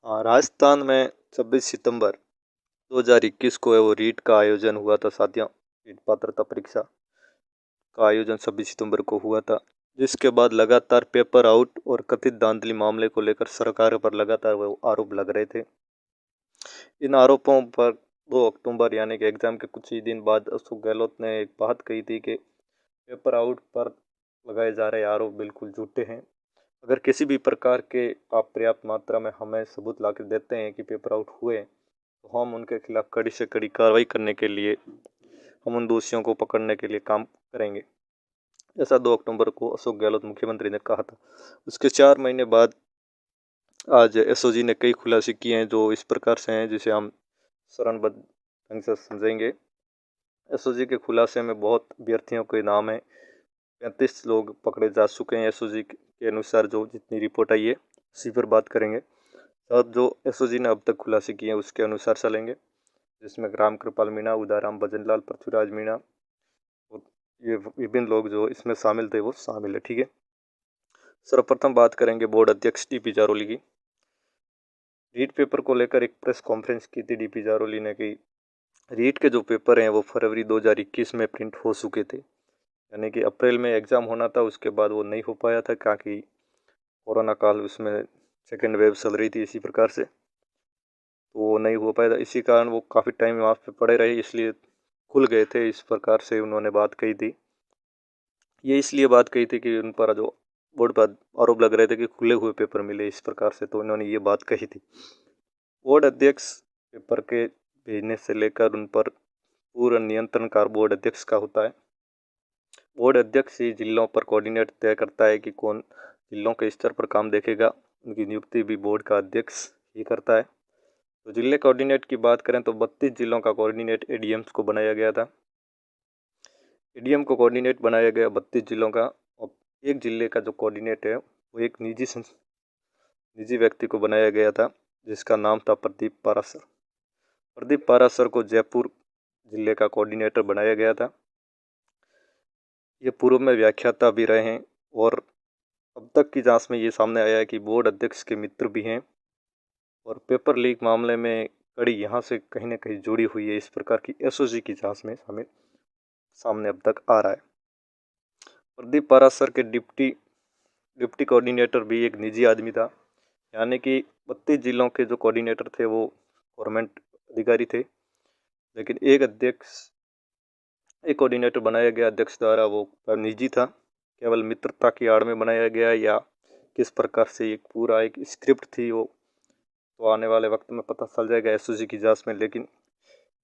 हाँ, राजस्थान में 26 सितंबर 2021 को है वो रीट का आयोजन हुआ था साथियों। रीट पात्रता परीक्षा का आयोजन 26 सितंबर को हुआ था, जिसके बाद लगातार पेपर आउट और कथित धांधली मामले को लेकर सरकार पर लगातार वो आरोप लग रहे थे। इन आरोपों पर 2 अक्टूबर यानी कि एग्जाम के कुछ ही दिन बाद अशोक गहलोत ने एक बात कही थी कि पेपर आउट पर लगाए जा रहे आरोप बिल्कुल झूठे हैं। अगर किसी भी प्रकार के आप पर्याप्त मात्रा में हमें सबूत ला के देते हैं कि पेपर आउट हुए, तो हम उनके खिलाफ कड़ी से कड़ी कार्रवाई करने के लिए हम उन दोषियों को पकड़ने के लिए काम करेंगे। ऐसा 2 अक्टूबर को अशोक गहलोत मुख्यमंत्री ने कहा था। उसके 4 महीने बाद आज एसओजी ने कई खुलासे किए हैं जो इस प्रकार से हैं जिसे हम चरणबद्ध ढंग से समझेंगे। एसओजी के खुलासे में बहुत अभ्यर्थियों के नाम है। 35 लोग पकड़े जा चुके हैं एसओजी के अनुसार, जो जितनी रिपोर्ट आई है उसी पर बात करेंगे। अब जो एसओजी ने अब तक खुलासे किए हैं उसके अनुसार चलेंगे, जिसमें राम कृपाल मीणा, उदाराम भजनलाल, पृथ्वीराज मीणा और ये विभिन्न लोग जो इसमें शामिल थे वो शामिल है। ठीक है, सर्वप्रथम बात करेंगे बोर्ड अध्यक्ष डीपी जारोली की। रीट पेपर को लेकर एक प्रेस कॉन्फ्रेंस की थी डीपी जारोली ने कि रीट के जो पेपर हैं वो फरवरी 2021 में प्रिंट हो चुके थे, यानी कि अप्रैल में एग्ज़ाम होना था, उसके बाद वो नहीं हो पाया था क्योंकि कोरोना काल उसमें सेकेंड वेव चल रही थी इसी प्रकार से, तो वो नहीं हो पाया था। इसी कारण वो काफ़ी टाइम वहाँ पे पड़े रहे, इसलिए खुल गए थे। इस प्रकार से उन्होंने बात कही थी। ये इसलिए बात कही थी कि उन पर जो बोर्ड पर आरोप लग रहे थे कि खुले हुए पेपर मिले इस प्रकार से, तो उन्होंने ये बात कही थी। बोर्ड अध्यक्ष पेपर के भेजने से लेकर उन पर पूर्ण नियंत्रण कार्य बोर्ड अध्यक्ष का होता है। बोर्ड अध्यक्ष ही जिलों पर कोऑर्डिनेट तय करता है कि कौन जिलों के स्तर पर काम देखेगा। उनकी नियुक्ति भी बोर्ड का अध्यक्ष ही करता है। तो जिले कोऑर्डिनेट की बात करें तो 32 जिलों का कोऑर्डिनेट एडीएम्स को बनाया गया था। एडीएम को कोऑर्डिनेट बनाया गया 32 जिलों का, और एक जिले का जो कोऑर्डिनेट है वो एक निजी व्यक्ति को बनाया गया था, जिसका नाम था प्रदीप पारासर। प्रदीप पारासर को जयपुर जिले का कोऑर्डिनेटर बनाया गया था। ये पूर्व में व्याख्याता भी रहे हैं और अब तक की जांच में ये सामने आया है कि बोर्ड अध्यक्ष के मित्र भी हैं और पेपर लीक मामले में कड़ी यहाँ से कहीं ना कहीं जुड़ी हुई है। इस प्रकार की एसओजी की जांच में सामने अब तक आ रहा है। प्रदीप पारासर के डिप्टी कोऑर्डिनेटर भी एक निजी आदमी था, यानी कि 32 जिलों के जो कोऑर्डिनेटर थे वो गवर्नमेंट अधिकारी थे, लेकिन एक कोऑर्डिनेटर बनाया गया अध्यक्ष द्वारा, वो निजी था। केवल मित्रता की आड़ में बनाया गया या किस प्रकार से एक पूरा एक स्क्रिप्ट थी, वो तो आने वाले वक्त में पता चल जाएगा एसओजी की जांच में। लेकिन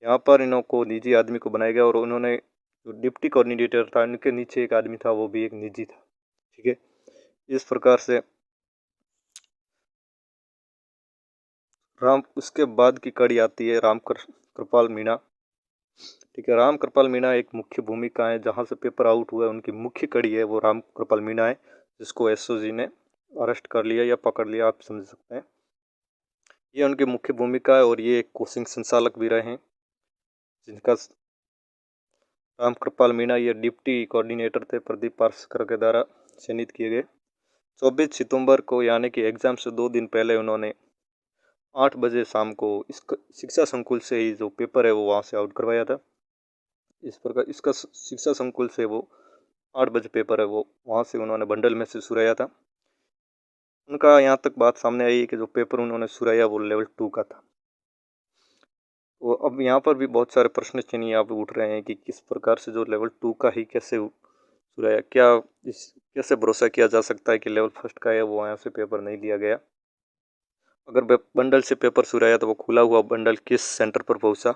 यहाँ पर इनको निजी आदमी को बनाया गया और उन्होंने जो डिप्टी कोऑर्डिनेटर था उनके नीचे एक आदमी था, वो भी एक निजी था। ठीक है, इस प्रकार से उसके बाद की कड़ी आती है राम कृपाल मीणा। ठीक है, राम कृपाल मीणा एक मुख्य भूमिका है, जहाँ से पेपर आउट हुआ है उनकी मुख्य कड़ी है वो राम कृपाल मीणा है, जिसको एसओजी ने अरेस्ट कर लिया या पकड़ लिया, आप समझ सकते हैं। ये उनकी मुख्य भूमिका है और ये एक कोचिंग संचालक भी रहे हैं, जिनका राम कृपाल मीणा ये डिप्टी कोऑर्डिनेटर थे, प्रदीप पारस्कर के द्वारा चयनित किए गए। 24 सितंबर को यानी कि एग्जाम से 2 दिन पहले उन्होंने 8 बजे शाम को इस शिक्षा संकुल से ही जो पेपर है वो वहाँ से आउट करवाया था। इस प्रकार इसका शिक्षा संकुल से वो 8 बजे पेपर है वो वहाँ से उन्होंने बंडल में से सुराया था। उनका यहाँ तक बात सामने आई कि जो पेपर उन्होंने सुराया वो लेवल 2 का था। वो अब यहाँ पर भी बहुत सारे प्रश्न चिन्ह यहाँ पे उठ रहे हैं कि किस प्रकार से जो लेवल 2 का ही कैसे सुराया, क्या इस कैसे भरोसा किया जा सकता है कि लेवल फर्स्ट का है वो वहाँ से पेपर नहीं लिया गया। अगर बंडल से पेपर सुराया तो वो खुला हुआ बंडल किस सेंटर पर पहुँचा,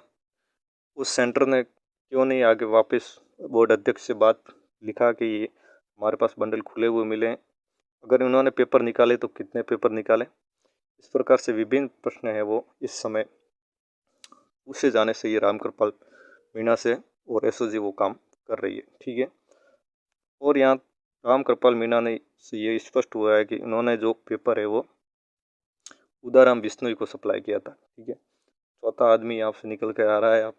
उस सेंटर ने क्यों नहीं आगे वापस बोर्ड अध्यक्ष से बात लिखा कि ये हमारे पास बंडल खुले हुए मिले हैं, अगर उन्होंने पेपर निकाले तो कितने पेपर निकाले। इस प्रकार से विभिन्न प्रश्न हैं वो इस समय पूछे जाने से ये राम कृपाल मीणा से और एसओजी वो काम कर रही है। ठीक है, और यहाँ राम कृपाल मीणा ने से ये स्पष्ट हुआ है कि उन्होंने जो पेपर है वो उदाराम बिश्नोई को सप्लाई किया था। ठीक है, चौथा आदमी यहाँ से निकल के आ रहा है, आप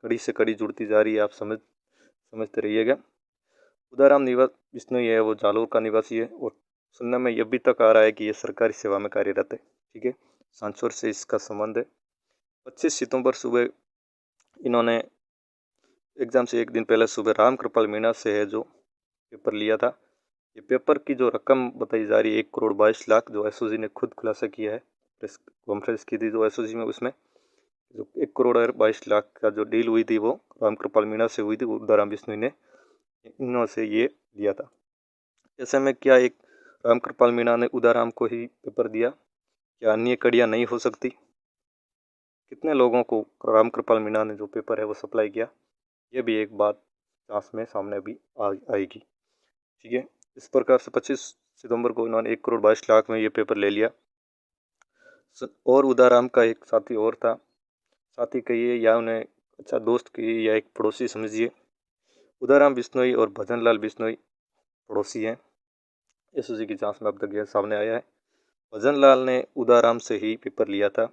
कड़ी से कड़ी जुड़ती जा रही है, आप समझते रहिएगा। उदाराम निवास बिश्नोई है वो जालोर का निवासी है और सुनने में ये अभी तक आ रहा है कि ये सरकारी सेवा में कार्यरत है। ठीक है, सांचौर से इसका संबंध है। 25 सितंबर सुबह इन्होंने एग्ज़ाम से एक दिन पहले सुबह राम कृपाल मीणा से है जो पेपर लिया था। ये पेपर की जो रकम बताई जा रही है 1,22,00,000, जो एसओजी ने खुद खुलासा किया है, प्रेस कॉन्फ्रेंस की थी जो एसओजी में, उसमें जो 1,22,00,000 का जो डील हुई थी वो राम कृपाल मीणा से हुई थी, उदाराम बिश्नोई ने इन्हों से ये लिया था। ऐसे में क्या एक राम कृपाल मीणा ने उदाराम को ही पेपर दिया, क्या अन्य कड़ियाँ नहीं हो सकती? कितने लोगों को राम कृपाल मीणा ने जो पेपर है वो सप्लाई किया, ये भी एक बात जांच में सामने भी आएगी। ठीक है, इस प्रकार से 25 सितंबर को इन्होंने 1,22,00,000 में ये पेपर ले लिया। और उदाराम का एक साथी और था, साथी कहिए या उन्हें अच्छा दोस्त कहिए या एक पड़ोसी समझिए। उदाराम बिश्नोई और भजनलाल बिश्नोई पड़ोसी हैं, एसओजी की जांच में अब तक यह सामने आया है। भजनलाल ने उदाराम से ही पेपर लिया था।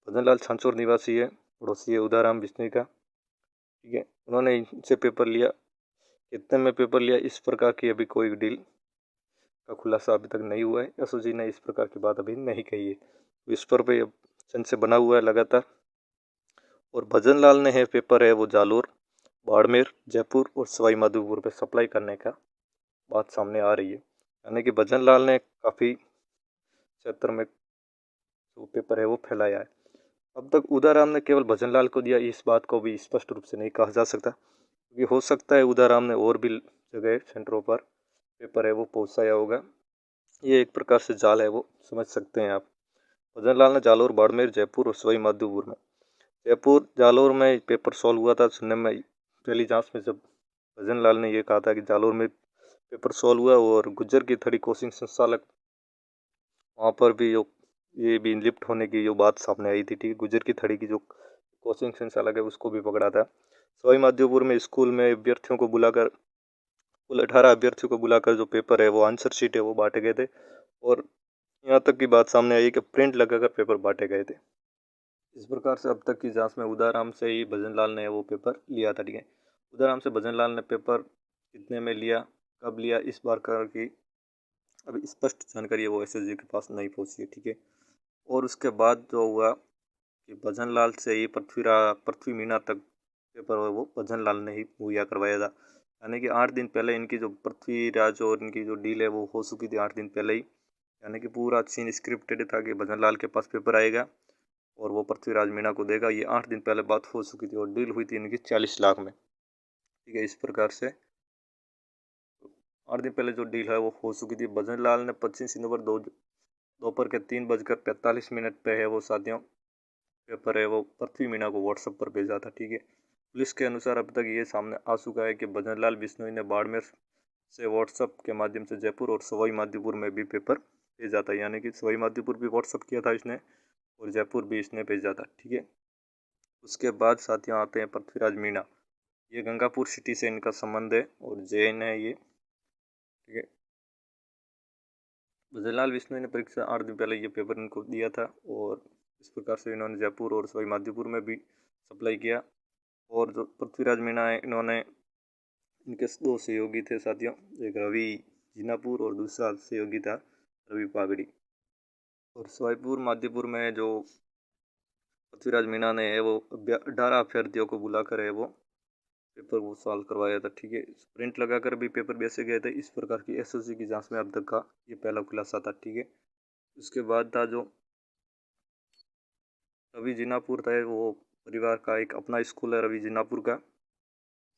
भजनलाल छांचौर निवासी है, पड़ोसी है उदाराम बिश्नोई का। ठीक है, उन्होंने इनसे पेपर लिया। कितने में पेपर लिया, इस प्रकार की अभी कोई डील का खुलासा अभी तक नहीं हुआ है। एसओजी ने इस प्रकार की बात अभी नहीं कही है, तो इस पर भी संशय बना हुआ है लगातार। और भजनलाल ने है पेपर है वो जालोर, बाड़मेर, जयपुर और सवाई माधोपुर पे सप्लाई करने का बात सामने आ रही है। यानी कि भजनलाल ने काफ़ी क्षेत्र में जो पेपर है वो फैलाया है। अब तक उदाराम ने केवल भजनलाल को दिया, इस बात को भी स्पष्ट रूप से नहीं कहा जा सकता, क्योंकि हो सकता है उदाराम ने और भी जगह सेंटरों पर पेपर है वो पहुँचाया होगा। ये एक प्रकार से जाल है, वो समझ सकते हैं आप। भजनलाल ने जालोर, बाड़मेर, जयपुर और सवाई माधोपुर में, जयपुर जालोर में पेपर सॉल्व हुआ था। सुनने में पहली जांच में जब भजनलाल ने ये कहा था कि जालोर में पेपर सॉल्व हुआ, और गुज्जर की थड़ी कोचिंग संचालक वहाँ पर भी जो ये भी लिफ्ट होने की जो बात सामने आई थी। ठीक है, गुज्जर की थड़ी की जो कोचिंग संचालक है उसको भी पकड़ा था। सवाई माधोपुर में स्कूल में अभ्यर्थियों को बुलाकर, कुल 18 अभ्यर्थियों को बुलाकर जो पेपर है वो आंसर शीट है वो बांटे गए थे, और यहाँ तक की बात सामने आई कि प्रिंट लगाकर पेपर बांटे गए थे। इस प्रकार से अब तक की जांच में उदाराम से ही भजनलाल ने वो पेपर लिया था। ठीक है, उदाराम से भजनलाल ने पेपर कितने में लिया, कब लिया, इस बार की अभी स्पष्ट जानकारी है वो एसएसजी के पास नहीं पहुंची है। ठीक है, और उसके बाद जो हुआ कि भजनलाल से ही पृथ्वी मीणा तक पेपर है वो भजनलाल ने ही मुहैया करवाया था। यानी कि 8 दिन पहले इनकी जो पृथ्वीराज और इनकी जो डील है वो हो चुकी थी 8 दिन पहले ही। यानी कि पूरा सीन स्क्रिप्टेड था कि भजनलाल के पास पेपर आएगा और वो पृथ्वीराज मीणा को देगा। ये 8 दिन पहले बात हो चुकी थी और डील हुई थी इनकी 40 लाख में। ठीक है, इस प्रकार से 8 दिन पहले जो डील है वो हो चुकी थी। भजनलाल ने 25 सितंबर दोपहर के 3:45 पे है वो साथियों पेपर है वो पृथ्वी मीणा को व्हाट्सएप पर भेजा था। ठीक है, पुलिस के अनुसार अब तक ये सामने आ चुका है कि भजनलाल बिश्नोई ने बाड़मेर से व्हाट्सएप के माध्यम से जयपुर और सवाई माधोपुर में भी पेपर भेजा था। यानी कि सवाई माधोपुर भी व्हाट्सएप किया था इसने और जयपुर भी इसने भेजा था। ठीक है, उसके बाद साथियों आते हैं पृथ्वीराज मीणा। ये गंगापुर सिटी से इनका संबंध है और जैन है ये। ठीक है, भजनलाल बिश्नोई ने परीक्षा 8 दिन पहले ये पेपर इनको दिया था, और इस प्रकार से इन्होंने जयपुर और सवाई माधोपुर में भी सप्लाई किया। और जो पृथ्वीराज मीणा है, इन्होंने इनके 2 सहयोगी थे साथियों, एक रवि जीनापुर और दूसरा सहयोगी था रवि पागड़ी। और सवाईपुर माधोपुर में जो पृथ्वीराज मीणा ने है वो 18 अभ्यर्थियों को बुलाकर है वो पेपर वो सॉल्व करवाया था। ठीक है, प्रिंट लगाकर भी पेपर बेचे गए थे। इस प्रकार की एसओजी की जांच में अब तक का ये पहला खुलासा था। ठीक है, उसके बाद था जो रवि जीनापुर था, वो परिवार का एक अपना स्कूल है रवि जीनापुर का,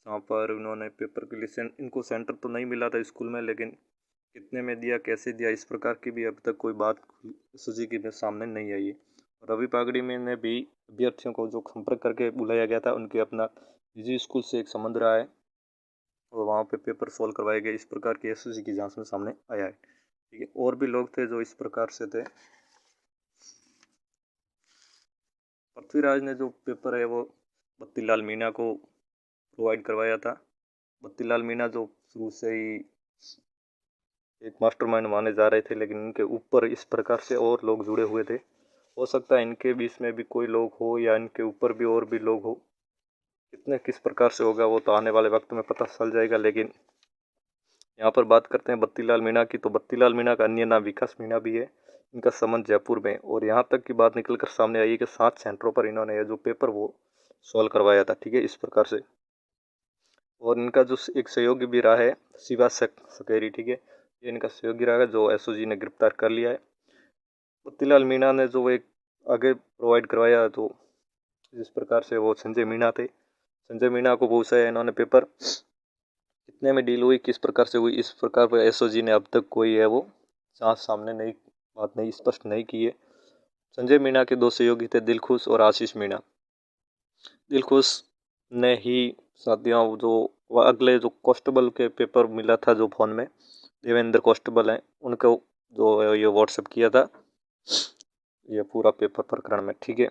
जहाँ पर उन्होंने पेपर के लिए इनको सेंटर तो नहीं मिला था स्कूल में, लेकिन कितने में दिया, कैसे दिया, इस प्रकार की भी अब तक कोई बात एसओजी के सामने नहीं आई है। रवि पागड़ी में ने भी अभ्यर्थियों को जो संपर्क करके बुलाया गया था, उनके अपना निजी स्कूल से एक संबंध रहा है और वहाँ पे पेपर सॉल्व करवाए गए। इस प्रकार की एसओजी की जांच में सामने आया है। ठीक है, और भी लोग थे जो इस प्रकार से थे। पृथ्वीराज ने जो पेपर है वो बत्तीलाल मीणा को प्रोवाइड करवाया था। बत्तीलाल मीणा जो शुरू से ही एक मास्टरमाइंड माने जा रहे थे, लेकिन इनके ऊपर इस प्रकार से और लोग जुड़े हुए थे। हो सकता है इनके बीच में भी कोई लोग हो या इनके ऊपर भी और भी लोग हो। कितने किस प्रकार से होगा वो तो आने वाले वक्त में पता चल जाएगा। लेकिन यहाँ पर बात करते हैं बत्तीलाल मीणा की, तो बत्तीलाल मीणा का अन्य नाम विकास मीणा भी है। इनका संबंध जयपुर में, और यहाँ तक की बात निकल कर सामने आई है कि 7 सेंटरों पर इन्होंने ये जो पेपर वो सॉल्व करवाया था। ठीक है, इस प्रकार से। और इनका जो एक सहयोगी भी रहा है शिवा सकेरी, ठीक है, ये इनका सहयोगी रहा है जो एसओजी ने गिरफ्तार कर लिया है। मोतीलाल मीणा ने जो एक आगे प्रोवाइड करवाया, तो जिस प्रकार से वो संजय मीणा थे, संजय मीणा को पूछा है इन्होंने पेपर कितने में डील हुई, किस प्रकार से हुई, इस प्रकार पर एसओजी ने अब तक कोई है वो जांच सामने नहीं, बात नहीं स्पष्ट नहीं की है। संजय मीणा के 2 सहयोगी थे, दिलखुश और आशीष मीणा। दिलखुश ने ही साथियों जो अगले जो कांस्टेबल के पेपर मिला था जो फोन में, देवेंद्र कांस्टेबल हैं, उनको जो ये व्हाट्सएप किया था ये पूरा पेपर प्रकरण में। ठीक है,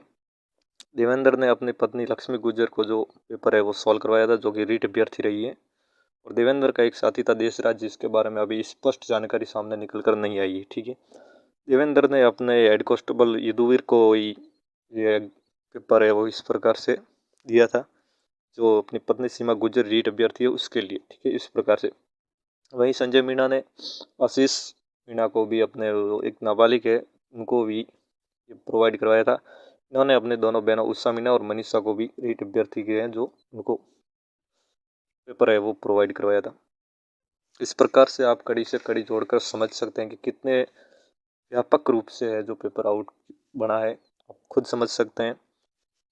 देवेंद्र ने अपनी पत्नी लक्ष्मी गुर्जर को जो पेपर है वो सॉल्व करवाया था, जो कि रीट अभ्यर्थी रही है। और देवेंद्र का एक साथी था देशराज, जिसके बारे में अभी स्पष्ट जानकारी सामने निकल कर नहीं आई है। ठीक है, देवेंद्र ने अपने हेड कांस्टेबल यदुवीर को ये पेपर है वो इस प्रकार से दिया था, जो अपनी पत्नी सीमा गुर्जर रीट अभ्यर्थी है उसके लिए। ठीक है, इस प्रकार से। वहीं संजय मीणा ने आशीष मीणा को भी, अपने एक नाबालिग है उनको भी ये प्रोवाइड करवाया था। इन्होंने अपने दोनों बहनों उषा मीणा और मनीषा को भी रीट अभ्यर्थी के हैं जो उनको पेपर है वो प्रोवाइड करवाया था। इस प्रकार से आप कड़ी से कड़ी जोड़कर समझ सकते हैं कि कितने व्यापक रूप से है जो पेपर आउट बना है। आप खुद समझ सकते हैं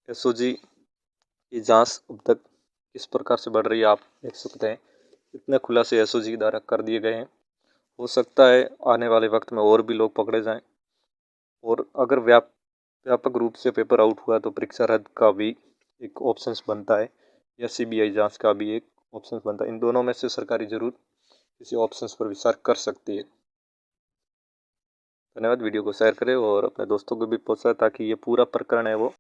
एसओजी की जांच अब तक किस प्रकार से बढ़ रही है। आप देख सकते हैं कितने खुलासे एसओजी द्वारा कर दिए गए हैं। हो सकता है आने वाले वक्त में और भी लोग पकड़े जाएं, और अगर व्यापक रूप से पेपर आउट हुआ तो परीक्षा रद्द का भी एक ऑप्शंस बनता है, या सीबीआई जांच का भी एक ऑप्शंस बनता है। इन दोनों में से सरकारी जरूर किसी ऑप्शंस पर विचार कर सकती है। धन्यवाद। वीडियो को शेयर करें और अपने दोस्तों को भी पहुंचाएं ताकि ये पूरा प्रकरण है वो